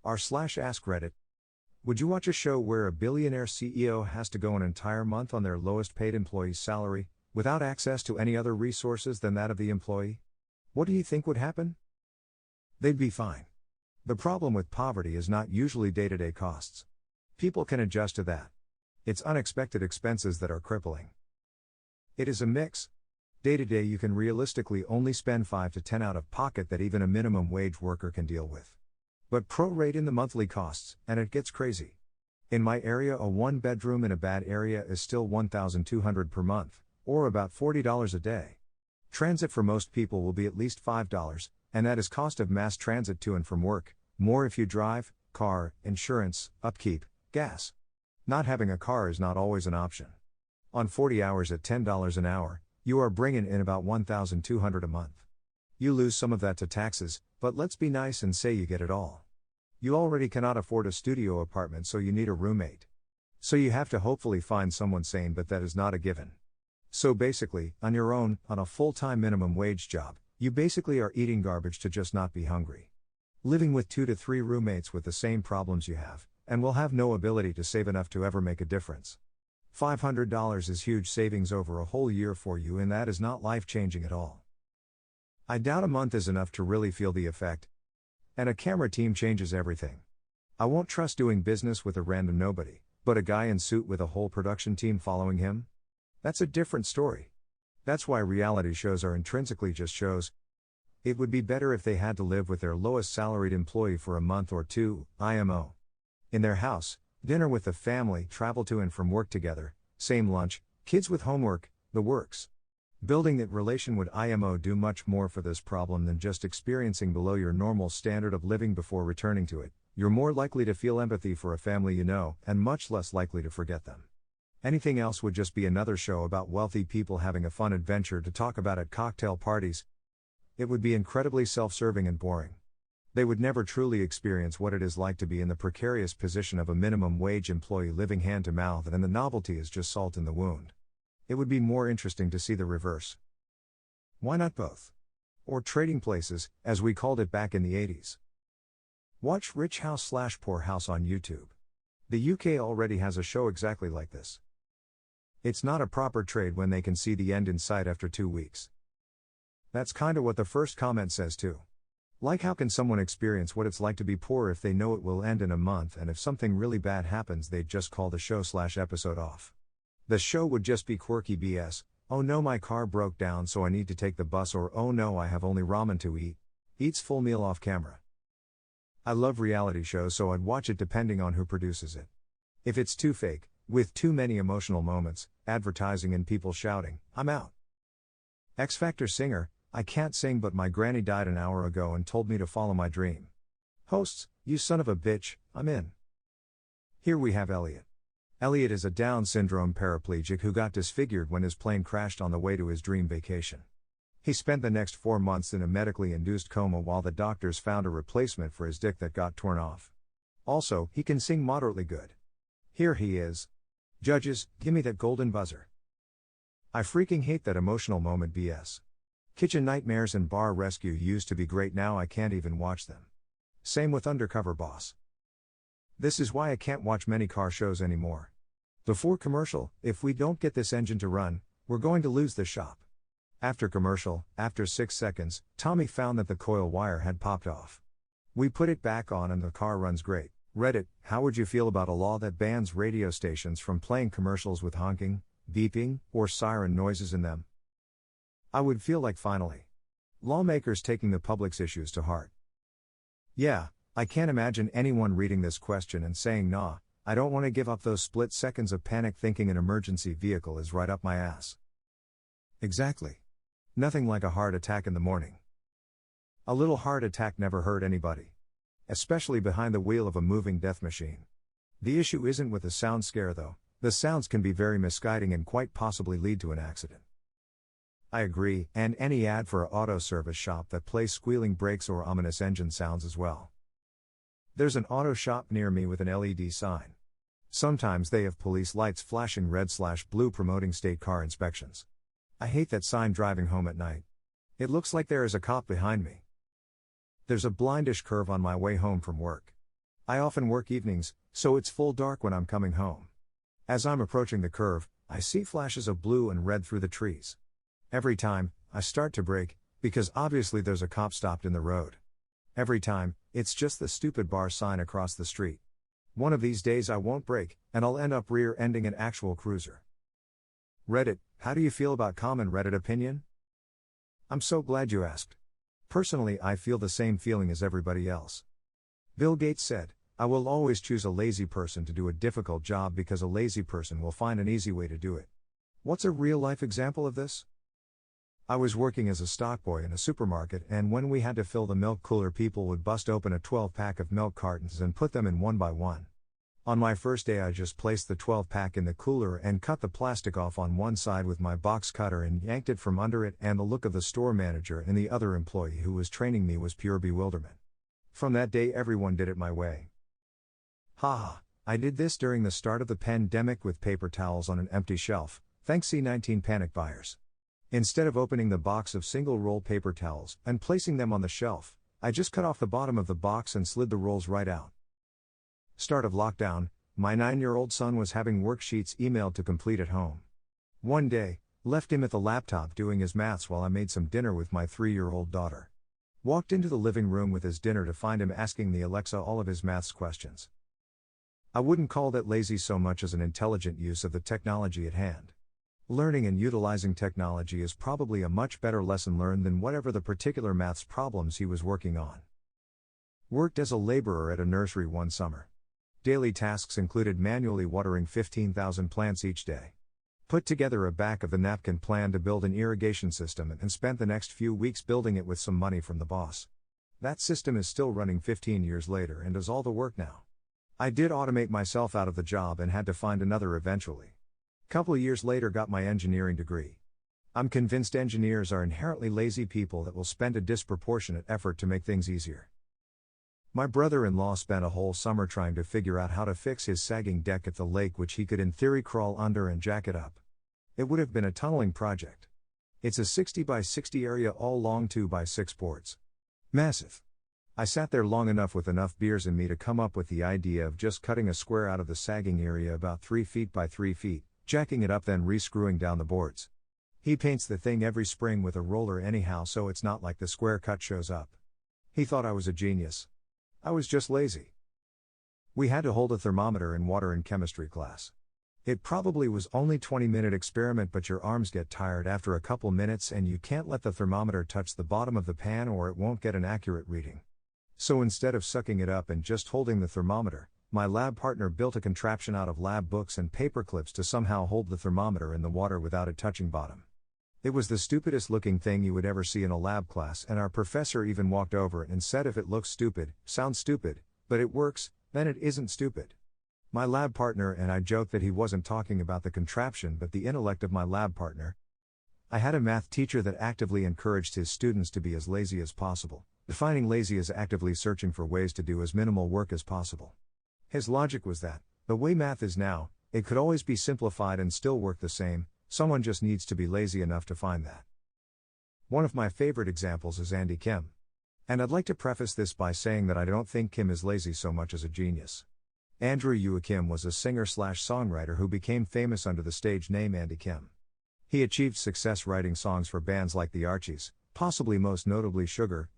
r/AskReddit. Would you watch a show where a billionaire CEO has to go an entire month on their lowest paid employee's salary, without access to any other resources than that of the employee? What do you think would happen? They'd be fine. The problem with poverty is not usually day-to-day costs. People can adjust to that. It's unexpected expenses that are crippling. It is a mix. Day-to-day you can realistically only spend 5 to 10 out of pocket that even a minimum wage worker can deal with. But prorate in the monthly costs, and it gets crazy. In my area, a one-bedroom in a bad area is still $1,200 per month, or about $40 a day. Transit for most people will be at least $5, and that is cost of mass transit to and from work, more if you drive, car, insurance, upkeep, gas. Not having a car is not always an option. On 40 hours at $10 an hour, you are bringing in about $1,200 a month. You lose some of that to taxes, but let's be nice and say you get it all. You already cannot afford a studio apartment, so you need a roommate. So you have to hopefully find someone sane, but that is not a given. So basically, on your own, on a full-time minimum wage job, you basically are eating garbage to just not be hungry. Living with 2 to 3 roommates with the same problems you have, and will have no ability to save enough to ever make a difference. $500 is huge savings over a whole year for you, and that is not life-changing at all. I doubt a month is enough to really feel the effect. And a camera team changes everything. I won't trust doing business with a random nobody, but a guy in suit with a whole production team following him? That's a different story. That's why reality shows are intrinsically just shows. It would be better if they had to live with their lowest salaried employee for a month or two, IMO. In their house, dinner with the family, travel to and from work together, same lunch, kids with homework, the works. Building that relation would IMO do much more for this problem than just experiencing below your normal standard of living before returning to it. You're more likely to feel empathy for a family you know, and much less likely to forget them. Anything else would just be another show about wealthy people having a fun adventure to talk about at cocktail parties. It would be incredibly self-serving and boring. They would never truly experience what it is like to be in the precarious position of a minimum wage employee living hand to mouth, and the novelty is just salt in the wound. It would be more interesting to see the reverse. Why not both? Or trading places, as we called it back in the 80s. Watch Rich House/Poor House on YouTube. The UK already has a show exactly like this. It's not a proper trade when they can see the end in sight after 2 weeks. That's kinda what the first comment says too. Like, how can someone experience what it's like to be poor if they know it will end in a month, and if something really bad happens they'd just call the show/episode off. The show would just be quirky BS. Oh no, my car broke down so I need to take the bus, or oh no, I have only ramen to eat. Eats full meal off camera. I love reality shows, so I'd watch it depending on who produces it. If it's too fake, with too many emotional moments, advertising and people shouting, I'm out. X Factor singer, I can't sing but my granny died an hour ago and told me to follow my dream. Hosts, you son of a bitch, I'm in. Here we have Elliot. Elliot is a Down syndrome paraplegic who got disfigured when his plane crashed on the way to his dream vacation. He spent the next 4 months in a medically induced coma while the doctors found a replacement for his dick that got torn off. Also, he can sing moderately good. Here he is. Judges, gimme that golden buzzer. I freaking hate that emotional moment BS. Kitchen Nightmares and Bar Rescue used to be great, now I can't even watch them. Same with Undercover Boss. This is why I can't watch many car shows anymore. Before commercial, if we don't get this engine to run, we're going to lose the shop. After commercial, after 6 seconds, Tommy found that the coil wire had popped off. We put it back on and the car runs great. Reddit, how would you feel about a law that bans radio stations from playing commercials with honking, beeping, or siren noises in them? I would feel like finally. Lawmakers taking the public's issues to heart. Yeah, I can't imagine anyone reading this question and saying, nah, I don't want to give up those split seconds of panic thinking an emergency vehicle is right up my ass. Exactly. Nothing like a heart attack in the morning. A little heart attack never hurt anybody. Especially behind the wheel of a moving death machine. The issue isn't with the sound scare though, the sounds can be very misguiding and quite possibly lead to an accident. I agree, and any ad for an auto service shop that plays squealing brakes or ominous engine sounds as well. There's an auto shop near me with an LED sign. Sometimes they have police lights flashing red/blue promoting state car inspections. I hate that sign driving home at night. It looks like there is a cop behind me. There's a blindish curve on my way home from work. I often work evenings, so it's full dark when I'm coming home. As I'm approaching the curve, I see flashes of blue and red through the trees. Every time, I start to brake, because obviously there's a cop stopped in the road. Every time, it's just the stupid bar sign across the street. One of these days I won't brake, and I'll end up rear-ending an actual cruiser. Reddit, how do you feel about common Reddit opinion? I'm so glad you asked. Personally, I feel the same feeling as everybody else. Bill Gates said, I will always choose a lazy person to do a difficult job because a lazy person will find an easy way to do it. What's a real-life example of this? I was working as a stockboy in a supermarket, and when we had to fill the milk cooler, people would bust open a 12-pack of milk cartons and put them in one by one. On my first day, I just placed the 12-pack in the cooler and cut the plastic off on one side with my box cutter and yanked it from under it, and the look of the store manager and the other employee who was training me was pure bewilderment. From that day, everyone did it my way. Haha, I did this during the start of the pandemic with paper towels on an empty shelf, thanks C-19 panic buyers. Instead of opening the box of single-roll paper towels and placing them on the shelf, I just cut off the bottom of the box and slid the rolls right out. Start of lockdown, my 9-year-old son was having worksheets emailed to complete at home. One day, left him at the laptop doing his maths while I made some dinner with my 3-year-old daughter. Walked into the living room with his dinner to find him asking the Alexa all of his maths questions. I wouldn't call that lazy so much as an intelligent use of the technology at hand. Learning and utilizing technology is probably a much better lesson learned than whatever the particular maths problems he was working on. Worked as a laborer at a nursery one summer. Daily tasks included manually watering 15,000 plants each day. Put together a back-of-the-napkin plan to build an irrigation system and spent the next few weeks building it with some money from the boss. That system is still running 15 years later and does all the work now. I did automate myself out of the job and had to find another eventually. Couple years later, got my engineering degree. I'm convinced engineers are inherently lazy people that will spend a disproportionate effort to make things easier. My brother-in-law spent a whole summer trying to figure out how to fix his sagging deck at the lake, which he could in theory crawl under and jack it up. It would have been a tunneling project. It's a 60 by 60 area, all long 2 by 6 boards. Massive. I sat there long enough with enough beers in me to come up with the idea of just cutting a square out of the sagging area about 3 feet by 3 feet, jacking it up, then re-screwing down the boards. He paints the thing every spring with a roller anyhow, so it's not like the square cut shows up. He thought I was a genius. I was just lazy. We had to hold a thermometer in water in chemistry class. It probably was only 20-minute experiment, but your arms get tired after a couple minutes and you can't let the thermometer touch the bottom of the pan or it won't get an accurate reading. So instead of sucking it up and just holding the thermometer, my lab partner built a contraption out of lab books and paper clips to somehow hold the thermometer in the water without it touching bottom. It was the stupidest looking thing you would ever see in a lab class, and our professor even walked over it and said, if it looks stupid, sounds stupid, but it works, then it isn't stupid. My lab partner and I joked that he wasn't talking about the contraption but the intellect of my lab partner. I had a math teacher that actively encouraged his students to be as lazy as possible, defining lazy as actively searching for ways to do as minimal work as possible. His logic was that, the way math is now, it could always be simplified and still work the same. Someone just needs to be lazy enough to find that. One of my favorite examples is Andy Kim. And I'd like to preface this by saying that I don't think Kim is lazy so much as a genius. Andrew Yua Kim was a singer/songwriter who became famous under the stage name Andy Kim. He achieved success writing songs for bands like the Archies, possibly most notably Sugar.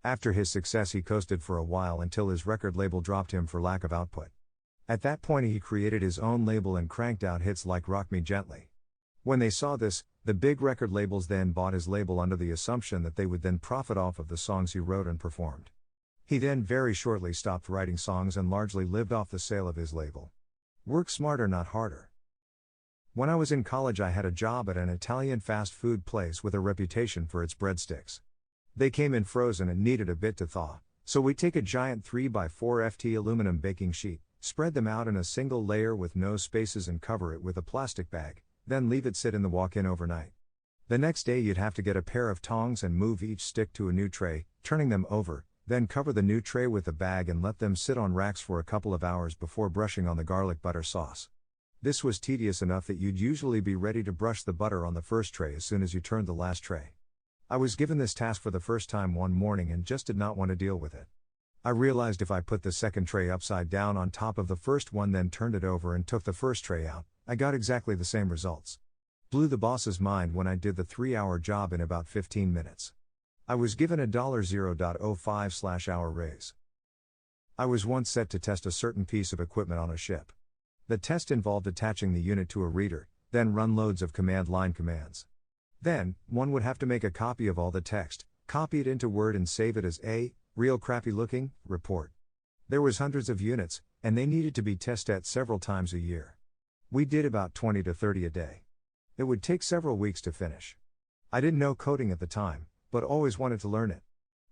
After his success, he coasted for a while until his record label dropped him for lack of output. At that point, he created his own label and cranked out hits like Rock Me Gently. When they saw this, the big record labels then bought his label under the assumption that they would then profit off of the songs he wrote and performed. He then very shortly stopped writing songs and largely lived off the sale of his label. Work smarter, not harder. When I was in college, I had a job at an Italian fast food place with a reputation for its breadsticks. They came in frozen and needed a bit to thaw, so we take a giant 3x4 FT aluminum baking sheet, spread them out in a single layer with no spaces and cover it with a plastic bag, then leave it sit in the walk-in overnight. The next day you'd have to get a pair of tongs and move each stick to a new tray, turning them over, then cover the new tray with the bag and let them sit on racks for a couple of hours before brushing on the garlic butter sauce. This was tedious enough that you'd usually be ready to brush the butter on the first tray as soon as you turned the last tray. I was given this task for the first time one morning and just did not want to deal with it. I realized if I put the second tray upside down on top of the first one, then turned it over and took the first tray out, I got exactly the same results. Blew the boss's mind when I did the 3-hour job in about 15 minutes. I was given a $0.05/hour raise. I was once set to test a certain piece of equipment on a ship. The test involved attaching the unit to a reader, then run loads of command line commands. Then, one would have to make a copy of all the text, copy it into Word and save it as a real crappy looking report. There was hundreds of units, and they needed to be tested several times a year. We did about 20 to 30 a day. It would take several weeks to finish. I didn't know coding at the time, but always wanted to learn it.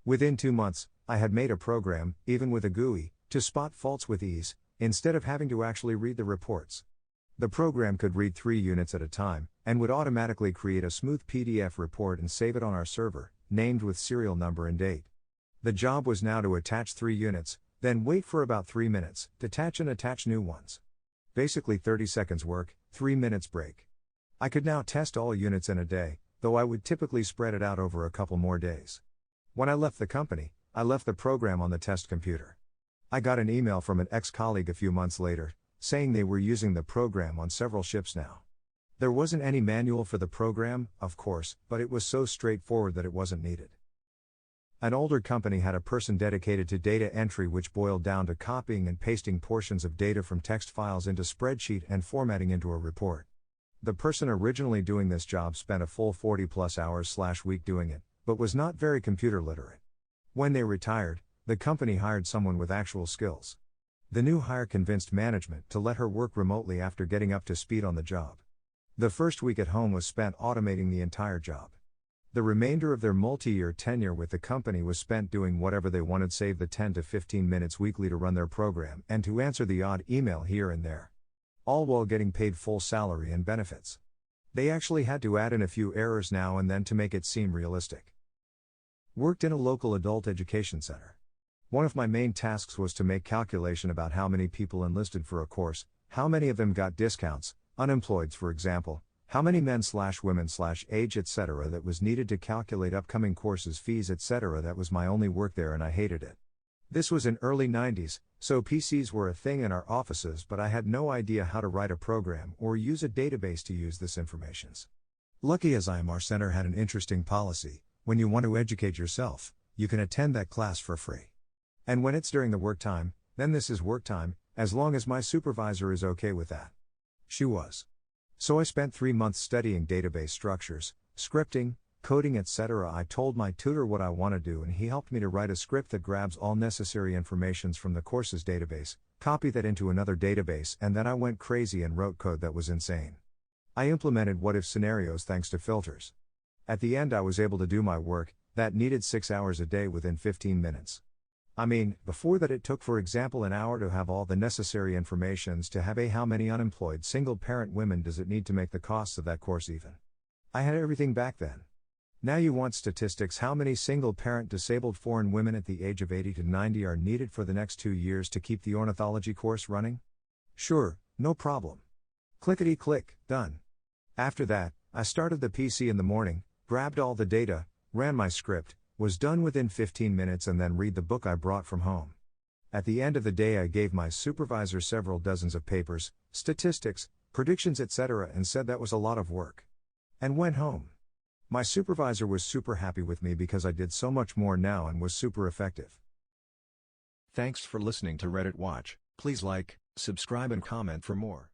Within 2 months, I had made a program, even with a GUI, to spot faults with ease, instead of having to actually read the reports. The program could read 3 units at a time, and would automatically create a smooth PDF report and save it on our server, named with serial number and date. The job was now to attach 3 units, then wait for about 3 minutes, detach and attach new ones. Basically 30 seconds work, 3 minutes break. I could now test all units in a day, though I would typically spread it out over a couple more days. When I left the company, I left the program on the test computer. I got an email from an ex-colleague a few months later, saying they were using the program on several ships now. There wasn't any manual for the program, of course, but it was so straightforward that it wasn't needed. An older company had a person dedicated to data entry, which boiled down to copying and pasting portions of data from text files into spreadsheet and formatting into a report. The person originally doing this job spent a full 40+ hours/week doing it, but was not very computer literate. When they retired, the company hired someone with actual skills. The new hire convinced management to let her work remotely after getting up to speed on the job. The first week at home was spent automating the entire job. The remainder of their multi-year tenure with the company was spent doing whatever they wanted, save the 10 to 15 minutes weekly to run their program and to answer the odd email here and there. All while getting paid full salary and benefits. They actually had to add in a few errors now and then to make it seem realistic. Worked in a local adult education center. One of my main tasks was to make calculation about how many people enlisted for a course, how many of them got discounts, unemployeds for example, how many men/women/age etc. that was needed to calculate upcoming courses fees etc. That was my only work there and I hated it. This was in early 90s, so PCs were a thing in our offices, but I had no idea how to write a program or use a database to use this information. Lucky as I am, our center had an interesting policy: when you want to educate yourself, you can attend that class for free. And when it's during the work time, then this is work time, as long as my supervisor is okay with that. She was. So I spent 3 months studying database structures, scripting, coding etc. I told my tutor what I want to do and he helped me to write a script that grabs all necessary informations from the course's database, copy that into another database, and then I went crazy and wrote code that was insane. I implemented what-if scenarios thanks to filters. At the end I was able to do my work, that needed 6 hours a day within 15 minutes. I mean, before that it took for example an hour to have all the necessary informations to have how many unemployed single-parent women does it need to make the costs of that course even. I had everything back then. Now you want statistics: how many single-parent disabled foreign women at the age of 80 to 90 are needed for the next 2 years to keep the ornithology course running? Sure, no problem. Clickety-click, done. After that, I started the PC in the morning, grabbed all the data, ran my script, was done within 15 minutes and then read the book I brought from home. At the end of the day I gave my supervisor several dozens of papers, statistics, predictions etc. and said that was a lot of work. And went home. My supervisor was super happy with me because I did so much more now and was super effective. Thanks for listening to Reddit Watch. Please like, subscribe and comment for more.